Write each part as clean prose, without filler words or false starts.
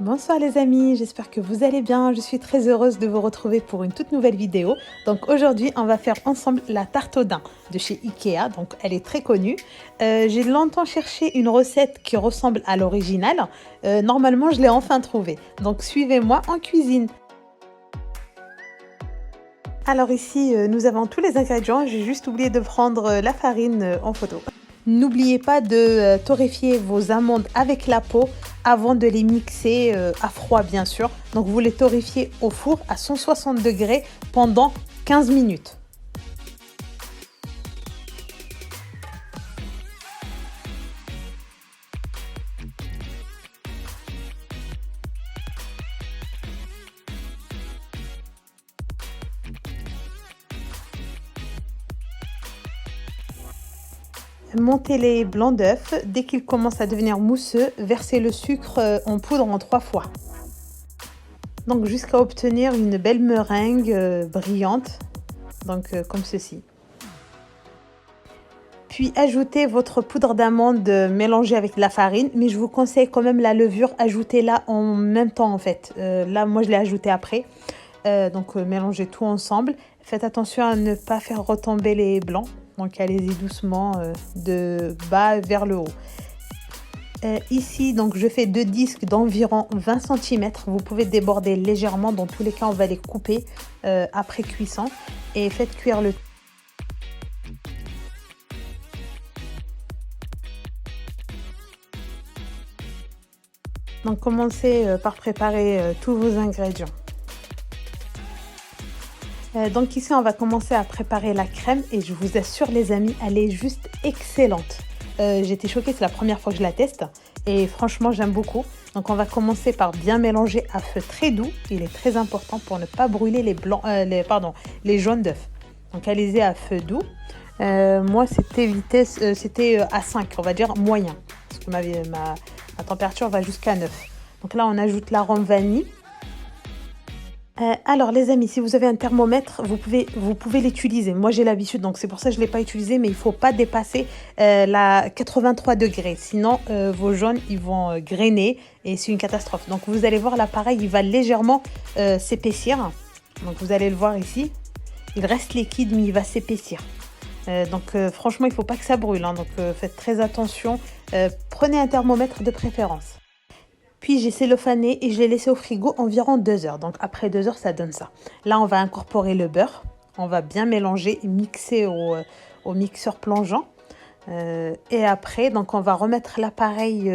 Bonsoir les amis, j'espère que vous allez bien. Je suis très heureuse de vous retrouver pour une toute nouvelle vidéo. Donc aujourd'hui, on va faire ensemble la tarte au daim de chez Ikea. Donc elle est très connue. J'ai longtemps cherché une recette qui ressemble à l'original. Normalement, je l'ai enfin trouvée. Donc suivez-moi en cuisine. Alors ici, nous avons tous les ingrédients. J'ai juste oublié de prendre la farine en photo. N'oubliez pas de torréfier vos amandes avec la peau avant de les mixer à froid bien sûr. Donc vous les torréfiez au four à 160 degrés pendant 15 minutes. Montez les blancs d'œufs. Dès qu'ils commencent à devenir mousseux, versez le sucre en poudre en 3 fois. Donc jusqu'à obtenir une belle meringue brillante, donc comme ceci. Puis ajoutez votre poudre d'amande mélangée avec la farine, mais je vous conseille quand même la levure, ajoutez-la en même temps en fait. Là, moi je l'ai ajoutée après, donc mélangez tout ensemble. Faites attention à ne pas faire retomber les blancs, donc allez-y doucement de bas vers le haut. Ici, donc je fais 2 disques d'environ 20 cm. Vous pouvez déborder légèrement. Dans tous les cas, on va les couper après cuisson. Et faites cuire le. Donc commencez par préparer tous vos ingrédients. Donc ici, on va commencer à préparer la crème. Et je vous assure les amis, elle est juste excellente. J'étais choquée, c'est la première fois que je la teste et franchement j'aime beaucoup. Donc on va commencer par bien mélanger à feu très doux. Il est très important pour ne pas brûler les jaunes d'œufs. Donc allez-y à feu doux. Moi c'était à 5, on va dire moyen. Parce que ma température va jusqu'à 9. Donc là on ajoute l'arôme vanille. Alors les amis, si vous avez un thermomètre, vous pouvez l'utiliser. Moi j'ai l'habitude, donc c'est pour ça que je ne l'ai pas utilisé, mais il ne faut pas dépasser la 83 degrés. Sinon vos jaunes ils vont grainer et c'est une catastrophe. Donc vous allez voir l'appareil, il va légèrement s'épaissir. Donc vous allez le voir ici, il reste liquide mais il va s'épaissir. Franchement il ne faut pas que ça brûle, hein, donc faites très attention. Prenez un thermomètre de préférence. Puis j'ai cellophané et je l'ai laissé au frigo environ 2 heures. Donc après 2 heures, ça donne ça. Là, on va incorporer le beurre. On va bien mélanger et mixer au mixeur plongeant. Et après, donc on va remettre l'appareil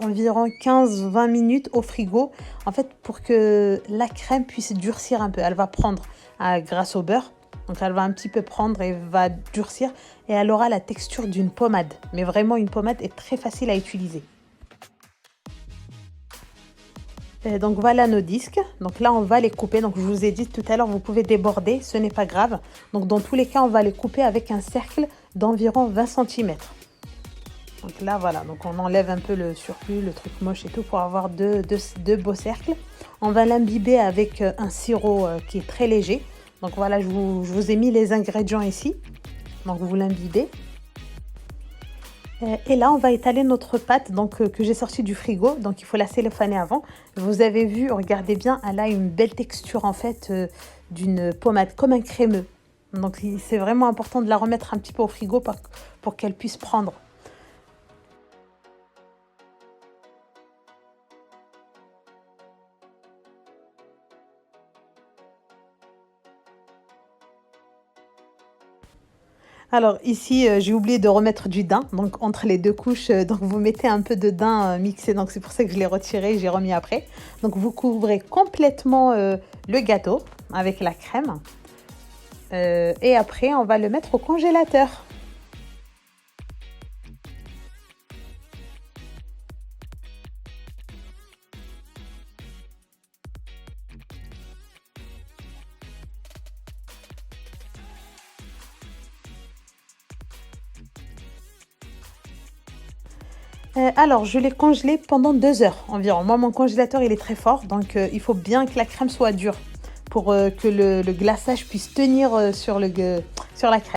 environ 15-20 minutes au frigo. En fait, pour que la crème puisse durcir un peu. Elle va prendre grâce au beurre. Donc elle va un petit peu prendre et va durcir. Et elle aura la texture d'une pommade. Mais vraiment une pommade est très facile à utiliser. Donc voilà nos disques. Donc là on va les couper. Donc je vous ai dit tout à l'heure, vous pouvez déborder, ce n'est pas grave. Donc dans tous les cas on va les couper avec un cercle d'environ 20 cm. Donc là voilà, donc on enlève un peu le surplus, le truc moche et tout pour avoir deux beaux cercles. On va l'imbiber avec un sirop qui est très léger. Donc voilà, je vous ai mis les ingrédients ici. Donc vous l'imbibez. Et là, on va étaler notre pâte que j'ai sortie du frigo. Donc, il faut la cellophaner avant. Vous avez vu, regardez bien, elle a une belle texture en fait d'une pommade, comme un crémeux. Donc, c'est vraiment important de la remettre un petit peu au frigo pour qu'elle puisse prendre. Alors ici, j'ai oublié de remettre du daim, donc entre les 2 couches, donc vous mettez un peu de daim mixé, donc c'est pour ça que je l'ai retiré, j'ai remis après. Donc vous couvrez complètement le gâteau avec la crème et après on va le mettre au congélateur. Alors, je l'ai congelé pendant 2 heures environ. Moi, mon congélateur, il est très fort, donc il faut bien que la crème soit dure pour que le glaçage puisse tenir sur la crème.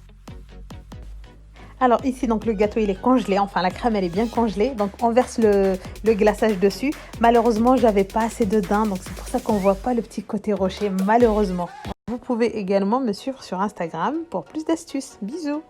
Alors ici, donc le gâteau, il est congelé, enfin la crème, elle est bien congelée. Donc on verse le glaçage dessus. Malheureusement, j'avais pas assez de daim, donc c'est pour ça qu'on voit pas le petit côté rocher, malheureusement. Vous pouvez également me suivre sur Instagram pour plus d'astuces. Bisous!